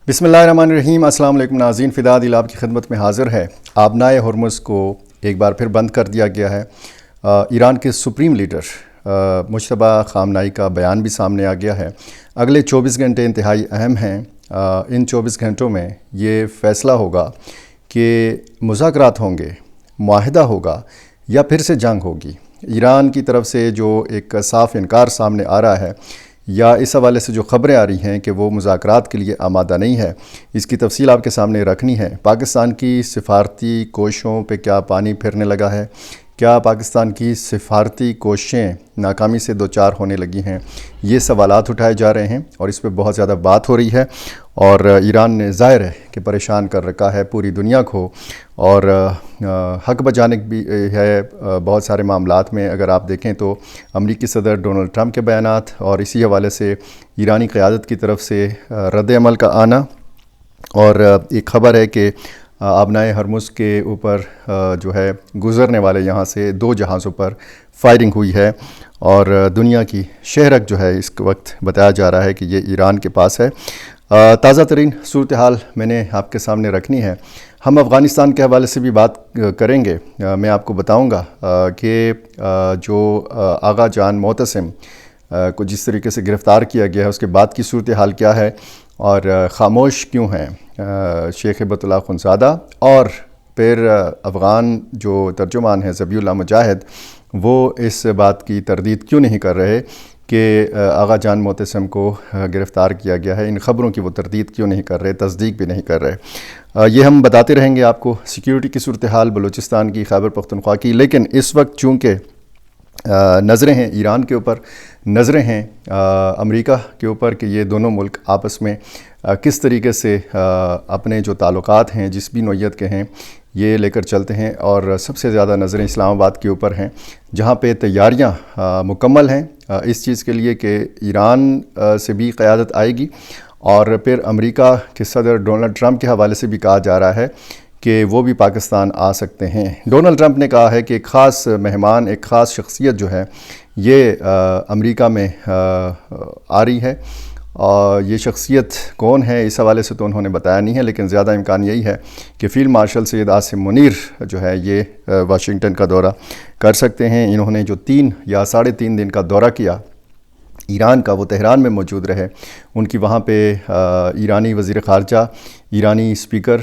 بسم اللہ الرحمن الرحیم۔ السلام علیکم ناظرین، فدا دل آپ کی خدمت میں حاضر ہے۔ آبنائے ہرمز کو ایک بار پھر بند کر دیا گیا ہے۔ ایران کے سپریم لیڈر مجتبی خامنائی کا بیان بھی سامنے آ گیا ہے۔ اگلے 24 گھنٹے انتہائی اہم ہیں۔ ان 24 گھنٹوں میں یہ فیصلہ ہوگا کہ مذاکرات ہوں گے، معاہدہ ہوگا یا پھر سے جنگ ہوگی۔ ایران کی طرف سے جو ایک صاف انکار سامنے آ رہا ہے یا اس حوالے سے جو خبریں آ رہی ہیں کہ وہ مذاکرات کے لیے آمادہ نہیں ہے، اس کی تفصیل آپ کے سامنے رکھنی ہے۔ پاکستان کی سفارتی کوششوں پہ کیا پانی پھرنے لگا ہے؟ کیا پاکستان کی سفارتی کوششیں ناکامی سے دوچار ہونے لگی ہیں؟ یہ سوالات اٹھائے جا رہے ہیں اور اس پہ بہت زیادہ بات ہو رہی ہے، اور ایران نے ظاہر ہے کہ پریشان کر رکھا ہے پوری دنیا کو، اور حق بجانب بھی ہے بہت سارے معاملات میں۔ اگر آپ دیکھیں تو امریکی صدر ڈونلڈ ٹرمپ کے بیانات اور اسی حوالے سے ایرانی قیادت کی طرف سے رد عمل کا آنا، اور ایک خبر ہے کہ آبنائے ہرمز کے اوپر جو ہے گزرنے والے یہاں سے 2 جہازوں پر فائرنگ ہوئی ہے، اور دنیا کی شہرت جو ہے اس وقت بتایا جا رہا ہے کہ یہ ایران کے پاس ہے۔ تازہ ترین صورتحال میں نے آپ کے سامنے رکھنی ہے۔ ہم افغانستان کے حوالے سے بھی بات کریں گے۔ میں آپ کو بتاؤں گا کہ جو آغا جان معتصم کو جس طریقے سے گرفتار کیا گیا ہے، اس کے بعد کی صورتحال کیا ہے، اور خاموش کیوں ہیں شیخ ہیبت اللہ اخندزادہ، اور پھر افغان جو ترجمان ہیں ذبیح اللہ مجاہد، وہ اس بات کی تردید کیوں نہیں کر رہے کہ آغا جان معتصم کو گرفتار کیا گیا ہے؟ ان خبروں کی وہ تردید کیوں نہیں کر رہے، تصدیق بھی نہیں کر رہے؟ یہ ہم بتاتے رہیں گے آپ کو۔ سیکیورٹی کی صورتحال بلوچستان کی، خیبر پختونخوا کی، لیکن اس وقت چونکہ نظریں ہیں ایران کے اوپر، نظریں ہیں امریکہ کے اوپر کہ یہ دونوں ملک آپس میں کس طریقے سے اپنے جو تعلقات ہیں جس بھی نوعیت کے ہیں یہ لے کر چلتے ہیں، اور سب سے زیادہ نظریں اسلام آباد کے اوپر ہیں، جہاں پہ تیاریاں مکمل ہیں اس چیز کے لیے کہ ایران سے بھی قیادت آئے گی، اور پھر امریکہ کے صدر ڈونلڈ ٹرمپ کے حوالے سے بھی کہا جا رہا ہے کہ وہ بھی پاکستان آ سکتے ہیں۔ ڈونلڈ ٹرمپ نے کہا ہے کہ ایک خاص مہمان، ایک خاص شخصیت جو ہے یہ امریکہ میں آ رہی ہے، اور یہ شخصیت کون ہے اس حوالے سے تو انہوں نے بتایا نہیں ہے، لیکن زیادہ امکان یہی ہے کہ فیلڈ مارشل سید عاصم منیر جو ہے یہ واشنگٹن کا دورہ کر سکتے ہیں۔ انہوں نے جو 3 یا 3.5 دن کا دورہ کیا ایران کا، وہ تہران میں موجود رہے۔ ان کی وہاں پہ ایرانی وزیر خارجہ، ایرانی اسپیکر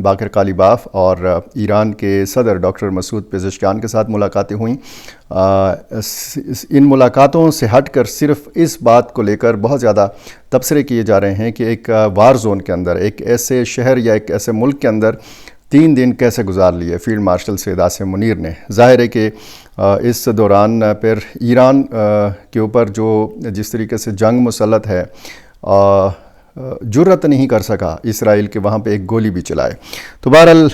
باقر قالیباف اور ایران کے صدر ڈاکٹر مسعود پزشکیان کے ساتھ ملاقاتیں ہوئیں۔ ان ملاقاتوں سے ہٹ کر صرف اس بات کو لے کر بہت زیادہ تبصرے کیے جا رہے ہیں کہ ایک وار زون کے اندر، ایک ایسے شہر یا ایک ایسے ملک کے اندر 3 دن کیسے گزار لیے فیلڈ مارشل سید عاصم منیر نے۔ ظاہر ہے کہ اس دوران پھر ایران کے اوپر جو جس طریقے سے جنگ مسلط ہے، جرأت نہیں کر سکا اسرائیل کے وہاں پہ ایک گولی بھی چلائے۔ تو بہرحال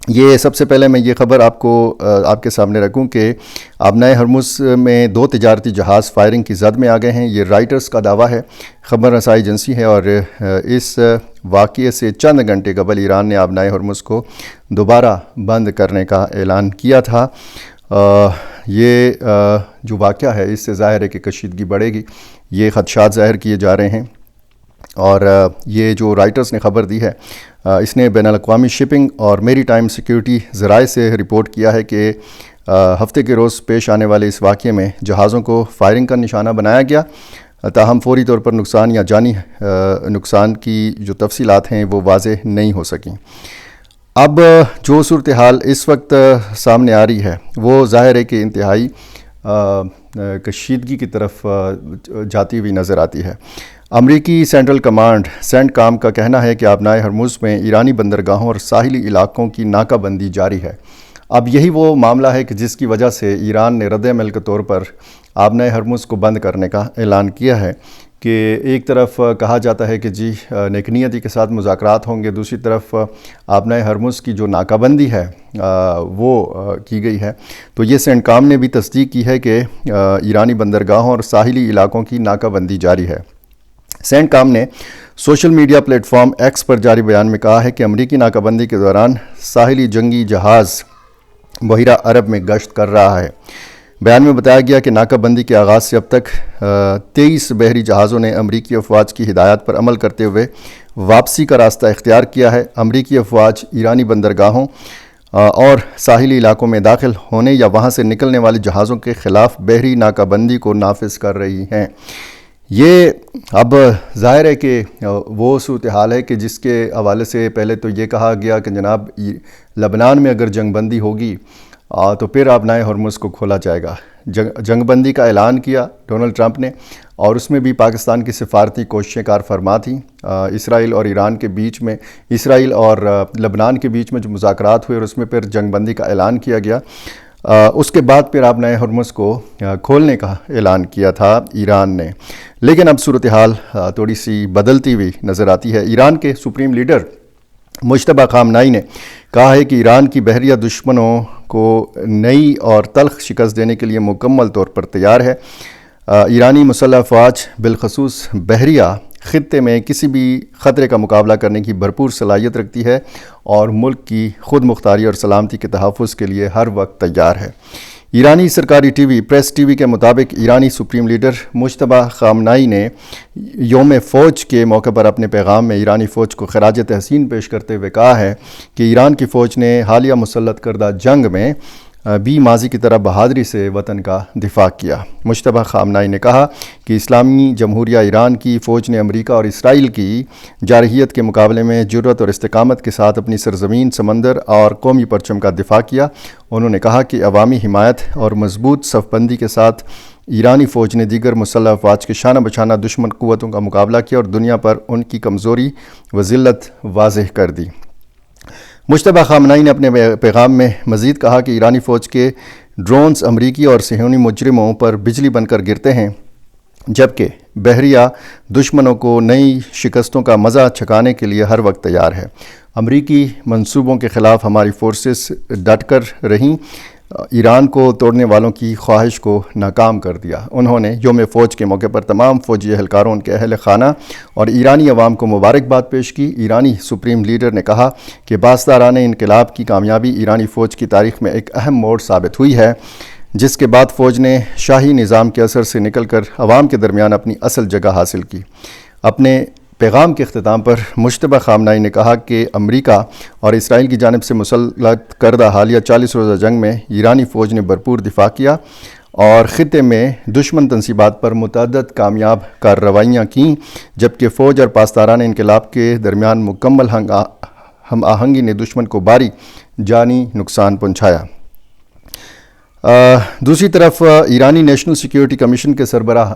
یہ سب سے پہلے میں یہ خبر آپ کے سامنے رکھوں کہ آبنائے ہرمز میں 2 تجارتی جہاز فائرنگ کی زد میں آ گئے ہیں۔ یہ رائٹرز کا دعویٰ ہے، خبر رسائی ایجنسی ہے، اور اس واقعے سے چند گھنٹے قبل ایران نے آبنائے ہرمز کو دوبارہ بند کرنے کا اعلان کیا تھا۔ یہ جو واقعہ ہے اس سے ظاہر ہے کہ کشیدگی بڑھے گی، یہ خدشات ظاہر کیے جا رہے ہیں، اور یہ جو رائٹرز نے خبر دی ہے اس نے بین الاقوامی شپنگ اور میری ٹائم سیکیورٹی ذرائع سے رپورٹ کیا ہے کہ ہفتے کے روز پیش آنے والے اس واقعے میں جہازوں کو فائرنگ کا نشانہ بنایا گیا، تاہم فوری طور پر نقصان یا جانی نقصان کی جو تفصیلات ہیں وہ واضح نہیں ہو سکیں۔ اب جو صورتحال اس وقت سامنے آ رہی ہے وہ ظاہر ہے کہ انتہائی کشیدگی کی طرف جاتی ہوئی نظر آتی ہے۔ امریکی سینٹرل کمانڈ سینٹ کام کا کہنا ہے کہ آبنائے ہرمز میں ایرانی بندرگاہوں اور ساحلی علاقوں کی ناکہ بندی جاری ہے۔ اب یہی وہ معاملہ ہے کہ جس کی وجہ سے ایران نے رد عمل کے طور پر آبنائے ہرمز کو بند کرنے کا اعلان کیا ہے، کہ ایک طرف کہا جاتا ہے کہ جی نیک نیتی کے ساتھ مذاکرات ہوں گے، دوسری طرف آبنائے ہرمز کی جو ناکہ بندی ہے وہ کی گئی ہے۔ تو یہ سینٹ کام نے بھی تصدیق کی ہے کہ ایرانی بندرگاہوں اور ساحلی علاقوں کی ناکہ بندی جاری ہے۔ سینٹ کام نے social media platform X پر جاری بیان میں کہا ہے کہ امریکی ناکہ بندی کے دوران ساحلی جنگی جہاز بحیرہ عرب میں گشت کر رہا ہے۔ بیان میں بتایا گیا کہ ناکہ بندی کے آغاز سے اب تک 23 بحری جہازوں نے امریکی افواج کی ہدایات پر عمل کرتے ہوئے واپسی کا راستہ اختیار کیا ہے۔ امریکی افواج ایرانی بندرگاہوں اور ساحلی علاقوں میں داخل ہونے یا وہاں سے نکلنے والے جہازوں کے خلاف بحری ناکہ بندی کو نافذ کر رہی ہیں۔ یہ اب ظاہر ہے کہ وہ صورتحال ہے کہ جس کے حوالے سے پہلے تو یہ کہا گیا کہ جناب لبنان میں اگر جنگ بندی ہوگی تو پھر آبنائے ہرمز کو کھولا جائے گا۔ جنگ بندی کا اعلان کیا ڈونلڈ ٹرمپ نے، اور اس میں بھی پاکستان کی سفارتی کوششیں کار فرما تھیں۔ اسرائیل اور ایران کے بیچ میں، اسرائیل اور لبنان کے بیچ میں جو مذاکرات ہوئے اور اس میں پھر جنگ بندی کا اعلان کیا گیا، اس کے بعد پھر آبنائے ہرمز کو کھولنے کا اعلان کیا تھا ایران نے۔ لیکن اب صورتحال تھوڑی سی بدلتی ہوئی نظر آتی ہے۔ ایران کے سپریم لیڈر مجتبیٰ خامنائی نے کہا ہے کہ ایران کی بحریہ دشمنوں کو نئی اور تلخ شکست دینے کے لیے مکمل طور پر تیار ہے۔ ایرانی مسلح افواج بالخصوص بحریہ خطے میں کسی بھی خطرے کا مقابلہ کرنے کی بھرپور صلاحیت رکھتی ہے اور ملک کی خود مختاری اور سلامتی کے تحفظ کے لیے ہر وقت تیار ہے۔ ایرانی سرکاری T V press T V کے مطابق ایرانی سپریم لیڈر مجتبیٰ خامنائی نے یوم فوج کے موقع پر اپنے پیغام میں ایرانی فوج کو خراج تحسین پیش کرتے ہوئے کہا ہے کہ ایران کی فوج نے حالیہ مسلط کردہ جنگ میں بھی ماضی کی طرح بہادری سے وطن کا دفاع کیا۔ مجتبیٰ خامنائی نے کہا کہ اسلامی جمہوریہ ایران کی فوج نے امریکہ اور اسرائیل کی جارحیت کے مقابلے میں جرأت اور استقامت کے ساتھ اپنی سرزمین، سمندر اور قومی پرچم کا دفاع کیا۔ انہوں نے کہا کہ عوامی حمایت اور مضبوط صف بندی کے ساتھ ایرانی فوج نے دیگر مسلح افواج کے شانہ بشانہ دشمن قوتوں کا مقابلہ کیا اور دنیا پر ان کی کمزوری و ذلت واضح کر دی۔ مجتبیٰ خامنائی نے اپنے پیغام میں مزید کہا کہ ایرانی فوج کے ڈرونز امریکی اور صہیونی مجرموں پر بجلی بن کر گرتے ہیں، جبکہ بحریہ دشمنوں کو نئی شکستوں کا مزہ چکھانے کے لیے ہر وقت تیار ہے۔ امریکی منصوبوں کے خلاف ہماری فورسز ڈٹ کر رہیں، ایران کو توڑنے والوں کی خواہش کو ناکام کر دیا۔ انہوں نے یوم فوج کے موقع پر تمام فوجی اہلکاروں، ان کے اہل خانہ اور ایرانی عوام کو مبارکباد پیش کی۔ ایرانی سپریم لیڈر نے کہا کہ پاسدارانہ انقلاب کی کامیابی ایرانی فوج کی تاریخ میں ایک اہم موڑ ثابت ہوئی ہے، جس کے بعد فوج نے شاہی نظام کے اثر سے نکل کر عوام کے درمیان اپنی اصل جگہ حاصل کی۔ اپنے پیغام کے اختتام پر مجتبیٰ خامنائی نے کہا کہ امریکہ اور اسرائیل کی جانب سے مسلط کردہ حالیہ 40 روزہ جنگ میں ایرانی فوج نے بھرپور دفاع کیا اور خطے میں دشمن تنصیبات پر متعدد کامیاب کارروائیاں کیں، جبکہ فوج اور پاسدارانہ انقلاب کے درمیان مکمل ہم آہنگی نے دشمن کو بھاری جانی نقصان پہنچایا۔ دوسری طرف ایرانی نیشنل سیکیورٹی کمیشن کے سربراہ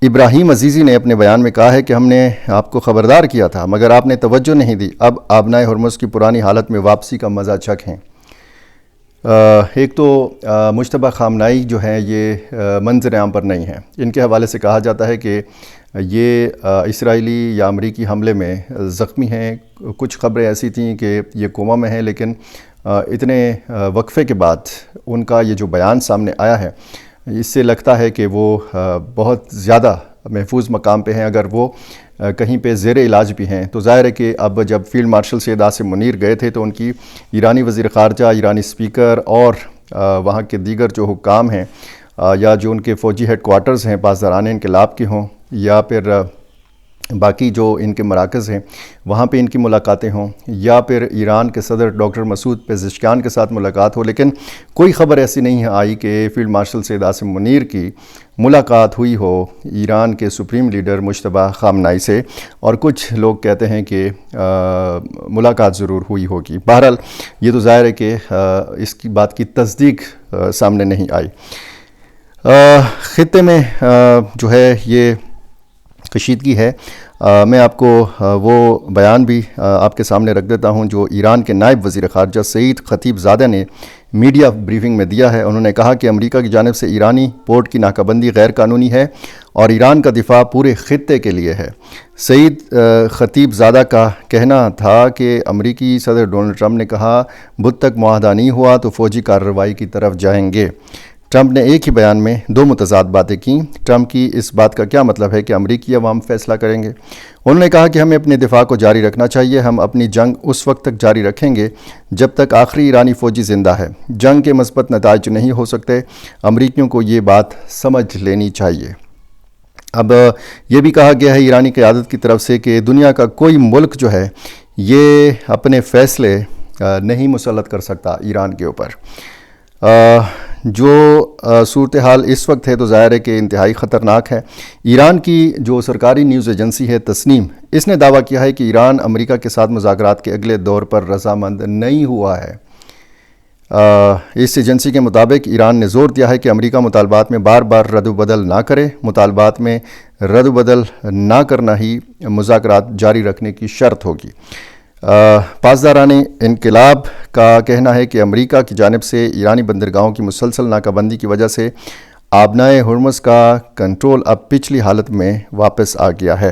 ابراہیم عزیزی نے اپنے بیان میں کہا ہے کہ ہم نے آپ کو خبردار کیا تھا مگر آپ نے توجہ نہیں دی، اب آبنائے ہرمز کی پرانی حالت میں واپسی کا مزہ چکھیں۔ ایک تو مجتبیٰ خامنائی جو ہیں یہ منظر عام پر نہیں ہیں۔ ان کے حوالے سے کہا جاتا ہے کہ یہ اسرائیلی یا امریکی حملے میں زخمی ہیں۔ کچھ خبریں ایسی تھیں کہ یہ کوما میں ہیں، لیکن اتنے وقفے کے بعد ان کا یہ جو بیان سامنے آیا ہے، اس سے لگتا ہے کہ وہ بہت زیادہ محفوظ مقام پہ ہیں۔ اگر وہ کہیں پہ زیر علاج بھی ہیں تو ظاہر ہے کہ اب جب فیلڈ مارشل سید عاصم منیر گئے تھے تو ان کی ایرانی وزیر خارجہ، ایرانی اسپیکر اور وہاں کے دیگر جو حکام ہیں یا جو ان کے فوجی ہیڈ کوارٹرز ہیں پاسدارانہ انقلاب کے ہوں یا پھر باقی جو ان کے مراکز ہیں وہاں پہ ان کی ملاقاتیں ہوں یا پھر ایران کے صدر ڈاکٹر مسعود پزشکیان کے ساتھ ملاقات ہو، لیکن کوئی خبر ایسی نہیں آئی کہ فیلڈ مارشل سید عاصم منیر کی ملاقات ہوئی ہو ایران کے سپریم لیڈر مجتبیٰ خامنائی سے، اور کچھ لوگ کہتے ہیں کہ ملاقات ضرور ہوئی ہوگی۔ بہرحال یہ تو ظاہر ہے کہ اس کی بات کی تصدیق سامنے نہیں آئی۔ خطے میں جو ہے یہ کشیدگی ہے۔ میں آپ کو وہ بیان بھی آپ کے سامنے رکھ دیتا ہوں جو ایران کے نائب وزیر خارجہ سعید خطیب زادہ نے میڈیا بریفنگ میں دیا ہے۔ انہوں نے کہا کہ امریکہ کی جانب سے ایرانی پورٹ کی ناکہ بندی غیر قانونی ہے اور ایران کا دفاع پورے خطے کے لیے ہے۔ سعید خطیب زادہ کا کہنا تھا کہ امریکی صدر ڈونلڈ ٹرمپ نے کہا بدھ تک معاہدہ نہیں ہوا تو فوجی کارروائی کی طرف جائیں گے۔ ٹرمپ نے ایک ہی بیان میں دو متضاد باتیں کیں۔ ٹرمپ کی اس بات کا کیا مطلب ہے کہ امریکی عوام فیصلہ کریں گے؟ انہوں نے کہا کہ ہمیں اپنے دفاع کو جاری رکھنا چاہیے، ہم اپنی جنگ اس وقت تک جاری رکھیں گے جب تک آخری ایرانی فوجی زندہ ہے۔ جنگ کے مثبت نتائج نہیں ہو سکتے، امریکیوں کو یہ بات سمجھ لینی چاہیے۔ اب یہ بھی کہا گیا ہے ایرانی قیادت کی طرف سے کہ دنیا کا کوئی ملک جو ہے یہ اپنے فیصلے نہیں مسلط کر سکتا ایران کے اوپر۔ جو صورتحال اس وقت ہے تو ظاہر ہے کہ انتہائی خطرناک ہے۔ ایران کی جو سرکاری نیوز ایجنسی ہے تسنیم، اس نے دعویٰ کیا ہے کہ ایران امریکہ کے ساتھ مذاکرات کے اگلے دور پر رضامند نہیں ہوا ہے۔ اس ایجنسی کے مطابق ایران نے زور دیا ہے کہ امریکہ مطالبات میں بار بار رد و بدل نہ کرے، مطالبات میں رد و بدل نہ کرنا ہی مذاکرات جاری رکھنے کی شرط ہوگی۔ پاسداران انقلاب کا کہنا ہے کہ امریکہ کی جانب سے ایرانی بندرگاہوں کی مسلسل ناکہ بندی کی وجہ سے آبنائے ہرمز کا کنٹرول اب پچھلی حالت میں واپس آ گیا ہے۔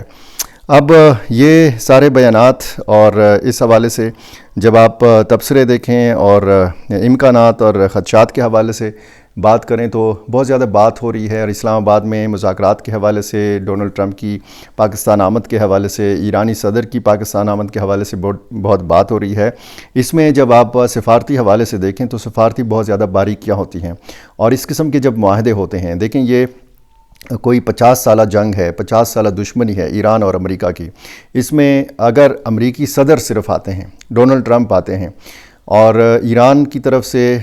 اب یہ سارے بیانات اور اس حوالے سے جب آپ تبصرے دیکھیں اور امکانات اور خدشات کے حوالے سے بات کریں تو بہت زیادہ بات ہو رہی ہے، اور اسلام آباد میں مذاکرات کے حوالے سے، ڈونلڈ ٹرمپ کی پاکستان آمد کے حوالے سے، ایرانی صدر کی پاکستان آمد کے حوالے سے بہت بات ہو رہی ہے۔ اس میں جب آپ سفارتی حوالے سے دیکھیں تو سفارتی بہت زیادہ باریکیاں ہوتی ہیں، اور اس قسم کے جب معاہدے ہوتے ہیں، دیکھیں یہ کوئی 50 سالہ جنگ ہے، 50 سالہ دشمنی ہے ایران اور امریکہ کی۔ اس میں اگر امریکی صدر صرف آتے ہیں، ڈونلڈ ٹرمپ آتے ہیں، اور ایران کی طرف سے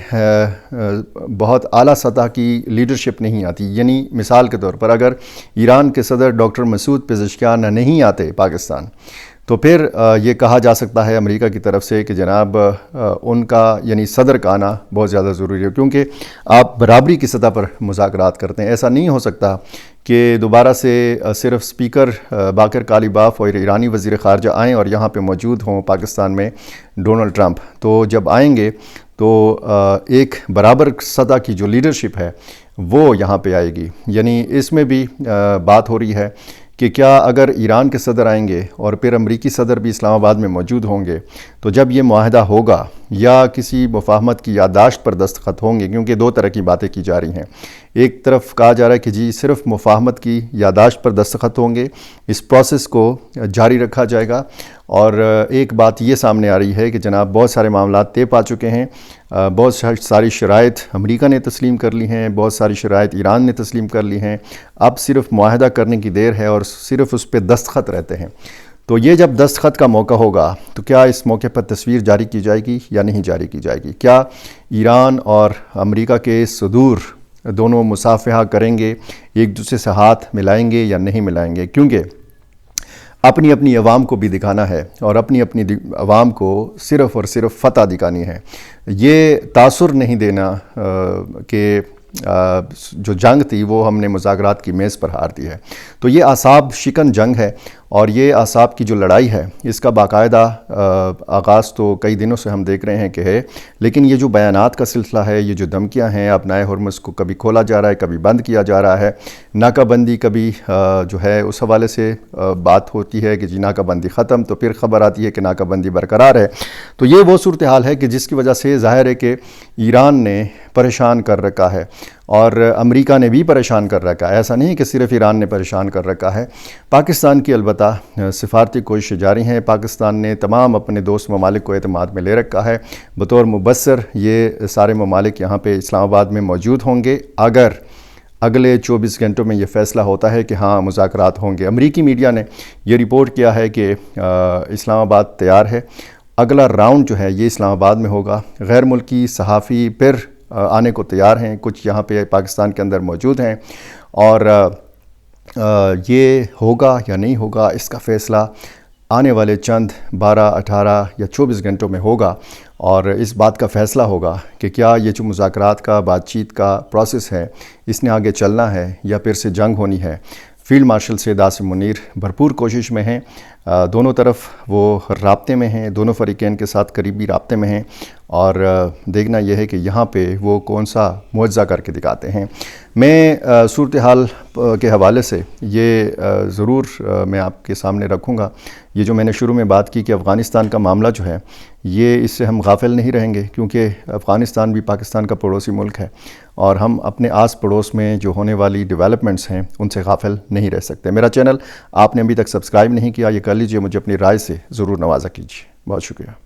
بہت اعلیٰ سطح کی لیڈرشپ نہیں آتی، یعنی مثال کے طور پر اگر ایران کے صدر ڈاکٹر مسعود پزشکیان نہیں آتے پاکستان، تو پھر یہ کہا جا سکتا ہے امریکہ کی طرف سے کہ جناب ان کا یعنی صدر کا آنا بہت زیادہ ضروری ہے، کیونکہ آپ برابری کی سطح پر مذاکرات کرتے ہیں۔ ایسا نہیں ہو سکتا کہ دوبارہ سے صرف سپیکر باقر کالیباف اور ایرانی وزیر خارجہ آئیں اور یہاں پہ موجود ہوں پاکستان میں ڈونلڈ ٹرمپ۔ تو جب آئیں گے تو ایک برابر سطح کی جو لیڈرشپ ہے وہ یہاں پہ آئے گی۔ یعنی اس میں بھی بات ہو رہی ہے کہ کیا اگر ایران کے صدر آئیں گے اور پھر امریکی صدر بھی اسلام آباد میں موجود ہوں گے تو جب یہ معاہدہ ہوگا یا کسی مفاہمت کی یادداشت پر دستخط ہوں گے، کیونکہ دو طرح کی باتیں کی جا رہی ہیں۔ ایک طرف کہا جا رہا ہے کہ جی صرف مفاہمت کی یادداشت پر دستخط ہوں گے، اس پروسیس کو جاری رکھا جائے گا، اور ایک بات یہ سامنے آ رہی ہے کہ جناب بہت سارے معاملات طے پا چکے ہیں، بہت ساری شرائط امریکہ نے تسلیم کر لی ہیں، بہت ساری شرائط ایران نے تسلیم کر لی ہیں، اب صرف معاہدہ کرنے کی دیر ہے اور صرف اس پہ دستخط رہتے ہیں۔ تو یہ جب دستخط کا موقع ہوگا تو کیا اس موقع پر تصویر جاری کی جائے گی یا نہیں جاری کی جائے گی؟ کیا ایران اور امریکہ کے صدور دونوں مصافحہ کریں گے، ایک دوسرے سے ہاتھ ملائیں گے یا نہیں ملائیں گے؟ کیونکہ اپنی اپنی عوام کو بھی دکھانا ہے، اور اپنی اپنی عوام کو صرف اور صرف فتح دکھانی ہے۔ یہ تاثر نہیں دینا کہ جو جنگ تھی وہ ہم نے مذاکرات کی میز پر ہار دی ہے۔ تو یہ اعصاب شکن جنگ ہے، اور یہ اعصاب کی جو لڑائی ہے اس کا باقاعدہ آغاز تو کئی دنوں سے ہم دیکھ رہے ہیں کہ ہے، لیکن یہ جو بیانات کا سلسلہ ہے، یہ جو دھمکیاں ہیں، آبنائے ہرمز کو کبھی کھولا جا رہا ہے، کبھی بند کیا جا رہا ہے، ناکہ بندی کبھی جو ہے اس حوالے سے بات ہوتی ہے کہ جی ناکہ بندی ختم، تو پھر خبر آتی ہے کہ ناکہ بندی برقرار ہے۔ تو یہ وہ صورتحال ہے کہ جس کی وجہ سے ظاہر ہے کہ ایران نے پریشان کر رکھا ہے، اور امریکہ نے بھی پریشان کر رکھا ہے۔ ایسا نہیں کہ صرف ایران نے پریشان کر رکھا ہے، پاکستان کی البتہ سفارتی کوششیں جاری ہیں۔ پاکستان نے تمام اپنے دوست ممالک کو اعتماد میں لے رکھا ہے، بطور مبصر یہ سارے ممالک یہاں پہ اسلام آباد میں موجود ہوں گے اگر اگلے 24 گھنٹوں میں یہ فیصلہ ہوتا ہے کہ ہاں مذاکرات ہوں گے۔ امریکی میڈیا نے یہ رپورٹ کیا ہے کہ اسلام آباد تیار ہے، اگلا راؤنڈ جو ہے یہ اسلام آباد میں ہوگا۔ غیر ملکی صحافی پھر آنے کو تیار ہیں، کچھ یہاں پہ پاکستان کے اندر موجود ہیں، اور یہ ہوگا یا نہیں ہوگا اس کا فیصلہ آنے والے چند 12، 18 یا 24 گھنٹوں میں ہوگا، اور اس بات کا فیصلہ ہوگا کہ کیا یہ جو مذاکرات کا بات چیت کا پروسیس ہے اس نے آگے چلنا ہے یا پھر سے جنگ ہونی ہے۔ فیلڈ مارشل سید عاصم منیر بھرپور کوشش میں ہیں دونوں طرف وہ رابطے میں ہیں، دونوں فریقین کے ساتھ قریبی رابطے میں ہیں، اور دیکھنا یہ ہے کہ یہاں پہ وہ کون سا معجزہ کر کے دکھاتے ہیں۔ میں صورتحال کے حوالے سے یہ ضرور میں آپ کے سامنے رکھوں گا، یہ جو میں نے شروع میں بات کی کہ افغانستان کا معاملہ جو ہے یہ اس سے ہم غافل نہیں رہیں گے، کیونکہ افغانستان بھی پاکستان کا پڑوسی ملک ہے، اور ہم اپنے آس پڑوس میں جو ہونے والی ڈیولپمنٹس ہیں ان سے غافل نہیں رہ سکتے۔ میرا چینل آپ نے ابھی تک سبسکرائب نہیں کیا، یہ کر لیجئے، مجھے اپنی رائے سے ضرور نوازا کیجیے۔ بہت شکریہ۔